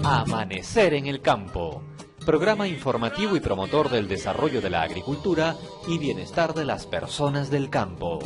Amanecer en el campo, programa informativo y promotor del desarrollo de la agricultura y bienestar de las personas del campo.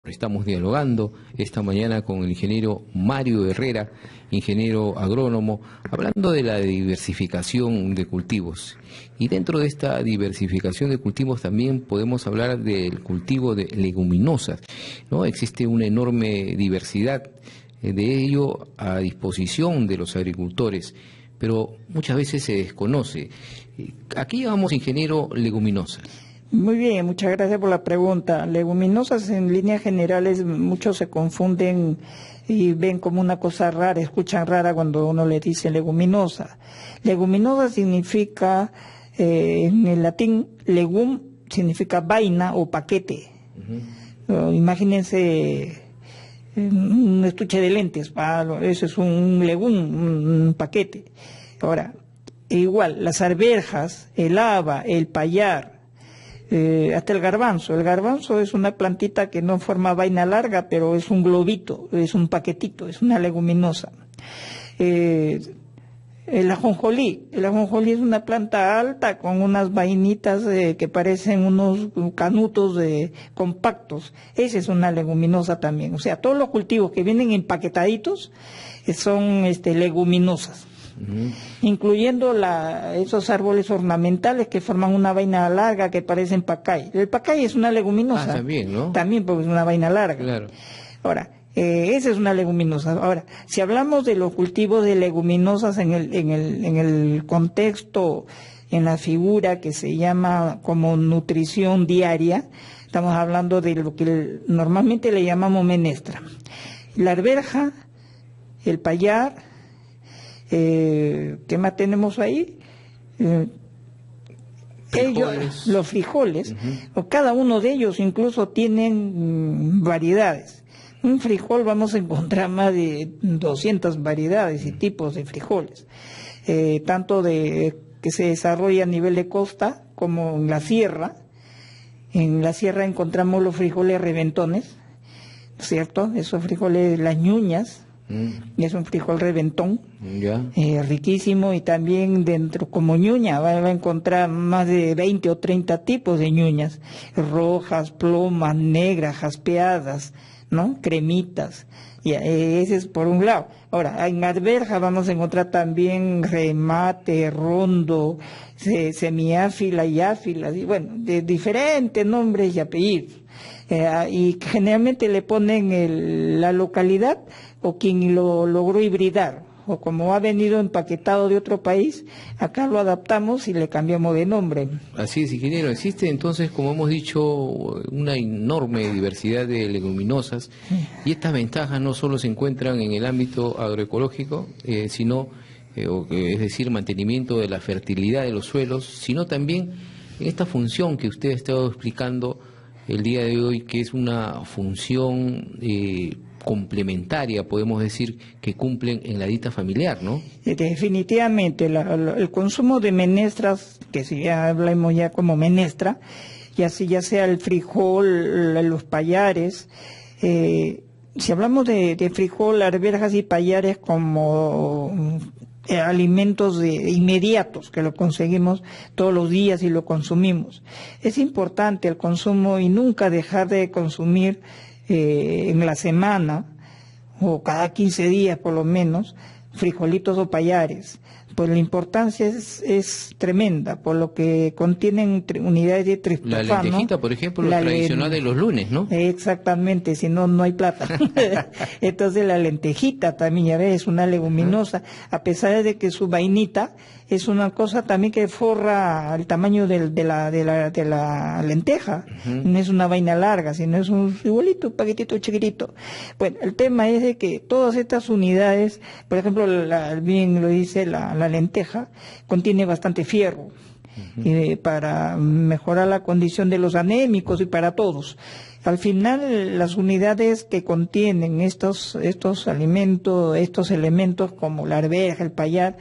Estamos dialogando esta mañana con el ingeniero Mario Herrera, ingeniero agrónomo, hablando de la diversificación de cultivos. Y dentro de esta diversificación de cultivos también podemos hablar del cultivo de leguminosas, ¿no? Existe una enorme diversidad de ello a disposición de los agricultores, pero muchas veces se desconoce. Aquí llamamos, ingeniero, leguminosas. Muy bien, muchas gracias por la pregunta. Leguminosas en líneas generales muchos se confunden y ven como una cosa rara, escuchan rara cuando uno le dice leguminosa. Leguminosa significa, en el latín, legum significa vaina o paquete. Imagínense un estuche de lentes, eso es un legum, un paquete. Ahora, igual, las arvejas, el haba, el payar, hasta el garbanzo. El garbanzo es una plantita que no forma vaina larga, pero es un globito, es un paquetito, es una leguminosa. El ajonjolí es una planta alta con unas vainitas que parecen unos canutos compactos. Esa es una leguminosa también. O sea, todos los cultivos que vienen empaquetaditos son leguminosas. Incluyendo esos árboles ornamentales que forman una vaina larga que parecen pacay. El pacay es una leguminosa. También, ¿no? También porque es una vaina larga. Claro. Ahora, esa es una leguminosa. Ahora, si hablamos de los cultivos de leguminosas en el contexto, en la figura que se llama como nutrición diaria, estamos hablando de lo que normalmente le llamamos menestra. La arveja, el payar, ¿qué más tenemos ahí? Frijoles. Los frijoles, cada uno de ellos incluso tienen variedades. Un frijol vamos a encontrar más de 200 variedades y tipos de frijoles, tanto que se desarrolla a nivel de costa como en la sierra. En la sierra encontramos los frijoles reventones, ¿cierto? Esos frijoles, las ñuñas. Es un frijol reventón, riquísimo, y también dentro como ñuña va a encontrar más de 20 o 30 tipos de ñuñas, rojas, plomas, negras, jaspeadas, ¿no? Cremitas, y ese es por un lado. Ahora, en arveja vamos a encontrar también remate, rondo, semiáfila y áfilas, y bueno, de diferentes nombres y apellidos. Y generalmente le ponen la localidad o quien lo logró hibridar, o como ha venido empaquetado de otro país, acá lo adaptamos y le cambiamos de nombre. Así es, ingeniero. Existe entonces, como hemos dicho, una enorme diversidad de leguminosas, y estas ventajas no solo se encuentran en el ámbito agroecológico, sino, es decir, mantenimiento de la fertilidad de los suelos, sino también en esta función que usted ha estado explicando el día de hoy, que es una función complementaria, podemos decir, que cumplen en la dieta familiar, ¿no? Definitivamente, el consumo de menestras, que si ya hablamos ya como menestra, ya sea el frijol, los payares, si hablamos de frijol, arvejas y payares como alimentos inmediatos que lo conseguimos todos los días y lo consumimos. Es importante el consumo y nunca dejar de consumir en la semana o cada 15 días por lo menos frijolitos o payares. Pues la importancia es tremenda, por lo que contienen unidades de triptofano. La lentejita, por ejemplo, lo tradicional de los lunes, ¿no? Exactamente, si no, no hay plata. Entonces la lentejita también, ya ves, es una leguminosa, a pesar de que su vainita es una cosa también que forra el tamaño de la lenteja. No es una vaina larga, sino es un igualito, un paquetito chiquitito. Bueno, el tema es de que todas estas unidades, por ejemplo, bien lo dice la lenteja, contiene bastante fierro. Para mejorar la condición de los anémicos y para todos. Al final, las unidades que contienen estos alimentos, estos elementos como la arveja, el payar,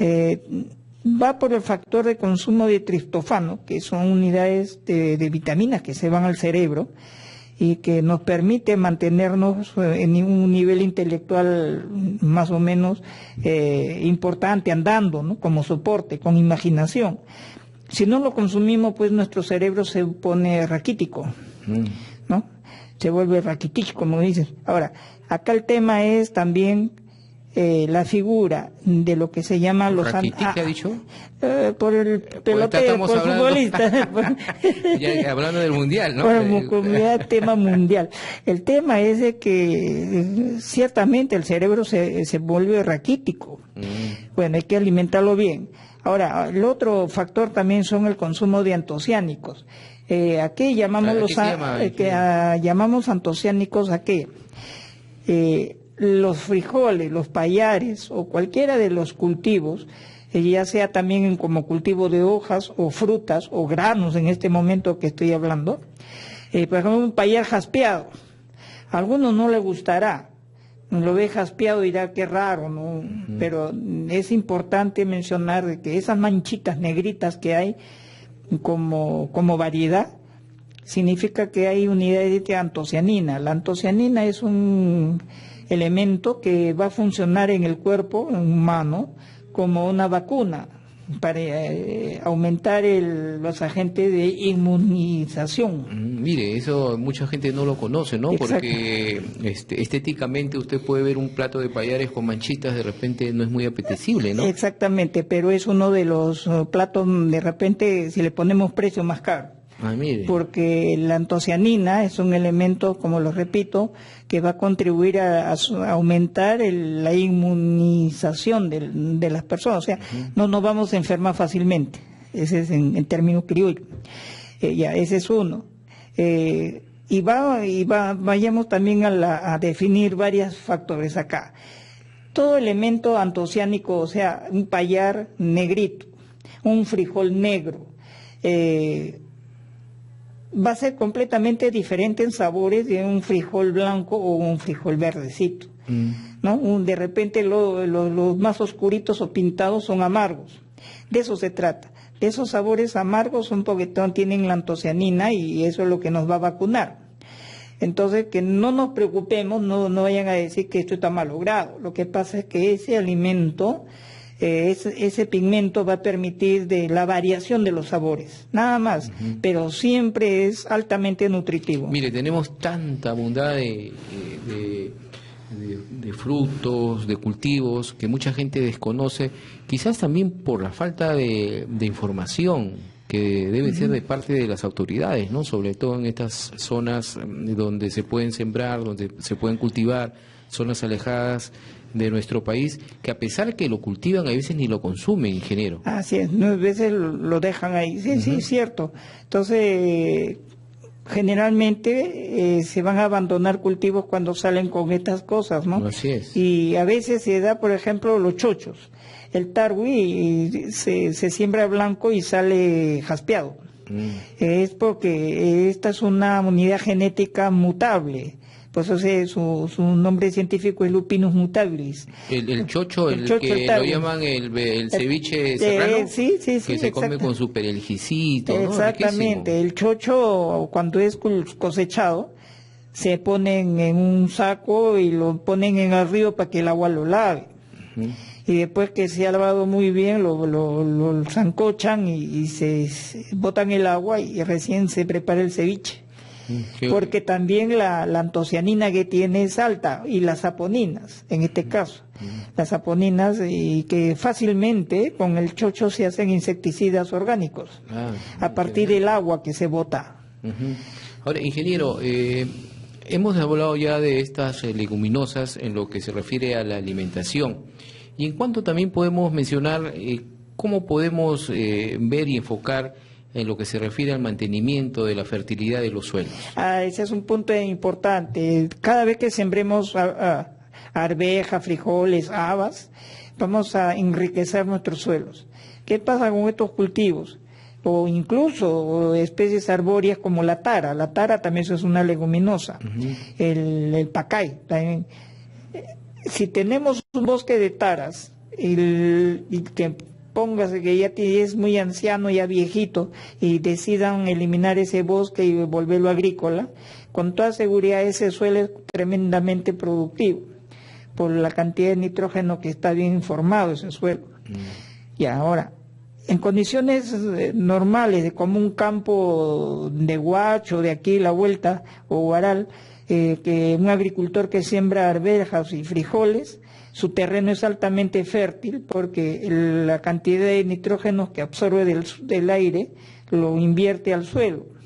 va por el factor de consumo de triptofano, que son unidades de vitaminas que se van al cerebro, y que nos permite mantenernos en un nivel intelectual más o menos importante, andando, ¿no? Como soporte, con imaginación. Si no lo consumimos, pues nuestro cerebro se pone raquítico, ¿no? Se vuelve raquítico, como dicen. Ahora, acá el tema es también la figura de lo que se llama los... ¿Raquítica ha dicho? Por el pelotero, por el futbolista. Ya, hablando del mundial, ¿no? El tema mundial. El tema es de que ciertamente el cerebro se vuelve raquítico. Bueno, hay que alimentarlo bien. Ahora, el otro factor también son el consumo de antociánicos. ¿A qué llamamos llamamos antociánicos a qué? Los frijoles, los pallares o cualquiera de los cultivos, ya sea también como cultivo de hojas o frutas o granos en este momento que estoy hablando, por ejemplo un payar jaspeado, a algunos no le gustará, lo ve jaspeado y dirá qué raro, ¿no? Pero es importante mencionar de que esas manchitas negritas que hay como variedad, significa que hay unidades de antocianina. La antocianina es un elemento que va a funcionar en el cuerpo humano como una vacuna para aumentar los agentes de inmunización. Mire, eso mucha gente no lo conoce, ¿no? Exacto. Porque estéticamente usted puede ver un plato de pallares con manchitas, de repente no es muy apetecible, ¿no? Exactamente, pero es uno de los platos, de repente, si le ponemos precio, más caro. Mire. Porque la antocianina es un elemento, como lo repito, que va a contribuir a aumentar la inmunización de las personas. O sea, no nos vamos a enfermar fácilmente. Ese es en términos criollos. Ya, ese es uno. Vayamos también a definir varios factores acá. Todo elemento antociánico, o sea, un payar negrito, un frijol negro, va a ser completamente diferente en sabores de un frijol blanco o un frijol verdecito, ¿no? De repente los más oscuritos o pintados son amargos. De eso se trata. De esos sabores amargos un poquitón tienen la antocianina y eso es lo que nos va a vacunar. Entonces, que no nos preocupemos, no vayan a decir que esto está mal logrado. Lo que pasa es que ese alimento, ese pigmento va a permitir de la variación de los sabores, nada más, pero siempre es altamente nutritivo. Mire, tenemos tanta bondad de frutos, de cultivos, que mucha gente desconoce, quizás también por la falta de información que debe ser de parte de las autoridades, ¿no? Sobre todo en estas zonas donde se pueden sembrar, donde se pueden cultivar, zonas alejadas de nuestro país, que a pesar que lo cultivan, a veces ni lo consumen, ingeniero. Así es, a veces lo dejan ahí, sí, sí, es cierto. Entonces, generalmente se van a abandonar cultivos cuando salen con estas cosas, ¿no? Así es. Y a veces se da, por ejemplo, los chochos. El tarwi se siembra blanco y sale jaspeado. Es porque esta es una unidad genética mutable. Pues su nombre científico es Lupinus mutabilis. El chocho, el chocho, que lo llaman el ceviche serrano, sí, que se come con su pereljicito, ¿no? Exactamente. Riquísimo. El chocho, cuando es cosechado, se ponen en un saco y lo ponen en el río para que el agua lo lave. Y después que se ha lavado muy bien, lo sancochan y se botan el agua y recién se prepara el ceviche. Porque también la antocianina que tiene es alta, y las saponinas, en este caso. Las saponinas, y que fácilmente con el chocho se hacen insecticidas orgánicos, a partir del agua que se bota. Ahora, ingeniero, hemos hablado ya de estas leguminosas en lo que se refiere a la alimentación. Y en cuanto también podemos mencionar cómo podemos ver y enfocar en lo que se refiere al mantenimiento de la fertilidad de los suelos. Ese es un punto importante. Cada vez que sembremos arvejas, frijoles, habas, vamos a enriquecer nuestros suelos. ¿Qué pasa con estos cultivos? O incluso especies arbóreas como la tara. La tara también es una leguminosa. El pacay también. Si tenemos un bosque de taras y que póngase que ya es muy anciano, ya viejito, y decidan eliminar ese bosque y volverlo agrícola, con toda seguridad ese suelo es tremendamente productivo por la cantidad de nitrógeno que está bien informado ese suelo. Y ahora, en condiciones normales, como un campo de Huacho, de aquí la vuelta, o Huaral, que un agricultor que siembra arvejas y frijoles, su terreno es altamente fértil porque la cantidad de nitrógeno que absorbe del aire lo invierte al suelo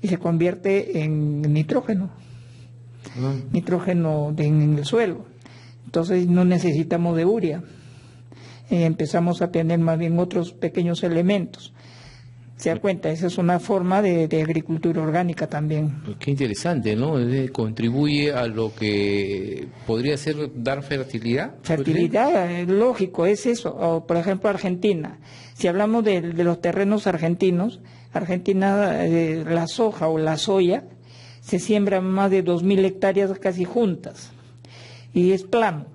y se convierte en nitrógeno, nitrógeno en el suelo. Entonces no necesitamos de urea. Empezamos a tener más bien otros pequeños elementos. ¿Se da cuenta? Esa es una forma de agricultura orgánica también. Qué interesante, ¿no? Contribuye a lo que podría ser dar fertilidad. Fertilidad, lógico, es eso. O, por ejemplo, Argentina. Si hablamos de los terrenos argentinos, Argentina, la soja o la soya, se siembran más de 2.000 hectáreas casi juntas. Y es plano.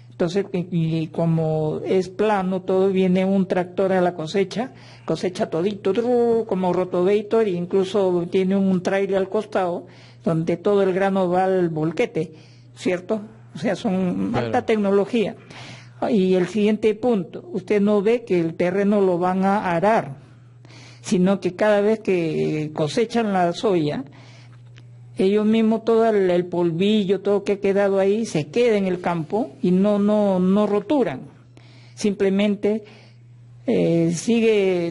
Entonces, y como es plano, todo viene un tractor a la cosecha todito, como rotovator, e incluso tiene un trailer al costado, donde todo el grano va al volquete, ¿cierto? O sea, son alta tecnología. Y el siguiente punto, usted no ve que el terreno lo van a arar, sino que cada vez que cosechan la soya, ellos mismos todo el polvillo, todo que ha quedado ahí, se queda en el campo y no roturan. Simplemente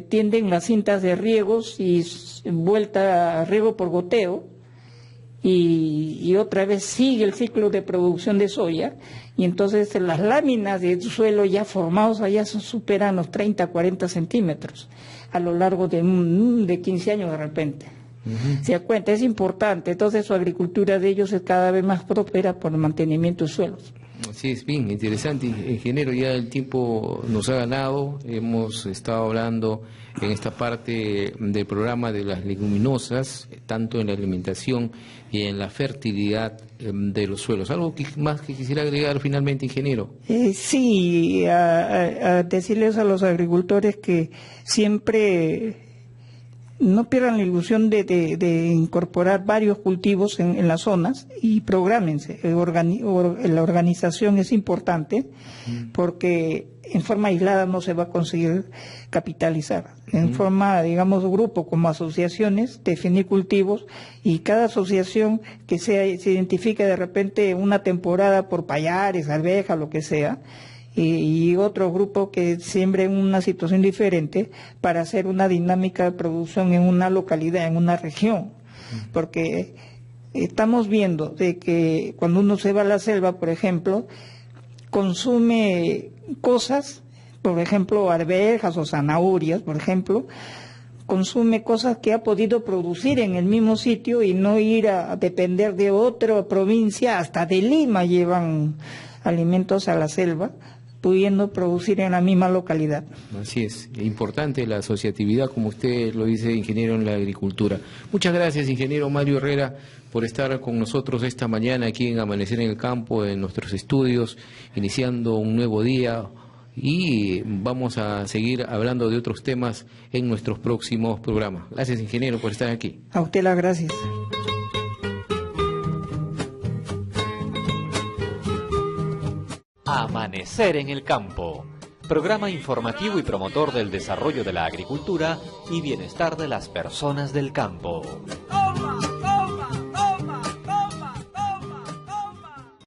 tienden las cintas de riegos y vuelta a riego por goteo y otra vez sigue el ciclo de producción de soya y entonces las láminas del suelo ya formados allá superan los 30, 40 centímetros a lo largo de 15 años de repente. Se da cuenta, es importante. Entonces su agricultura de ellos es cada vez más próspera por el mantenimiento de suelos. Sí, es bien interesante, ingeniero. Ya el tiempo nos ha ganado. Hemos estado hablando en esta parte del programa de las leguminosas, tanto en la alimentación y en la fertilidad de los suelos. ¿Algo más que quisiera agregar finalmente, ingeniero? Sí, a decirles a los agricultores que siempre no pierdan la ilusión de incorporar varios cultivos en las zonas y prográmense. La organización es importante porque en forma aislada no se va a conseguir capitalizar. En forma, digamos, grupo como asociaciones, definir cultivos y cada asociación que se identifique de repente una temporada por pallares, arvejas, lo que sea, y otro grupo que siembre en una situación diferente para hacer una dinámica de producción en una localidad, en una región. Porque estamos viendo de que cuando uno se va a la selva, por ejemplo, consume cosas, por ejemplo, arvejas o zanahorias, por ejemplo, consume cosas que ha podido producir en el mismo sitio y no ir a depender de otra provincia, hasta de Lima llevan alimentos a la selva, pudiendo producir en la misma localidad. Así es, importante la asociatividad, como usted lo dice, ingeniero en la agricultura. Muchas gracias, ingeniero Mario Herrera, por estar con nosotros esta mañana aquí en Amanecer en el Campo, en nuestros estudios, iniciando un nuevo día, y vamos a seguir hablando de otros temas en nuestros próximos programas. Gracias, ingeniero, por estar aquí. A usted las gracias. Amanecer en el Campo, programa informativo y promotor del desarrollo de la agricultura y bienestar de las personas del campo.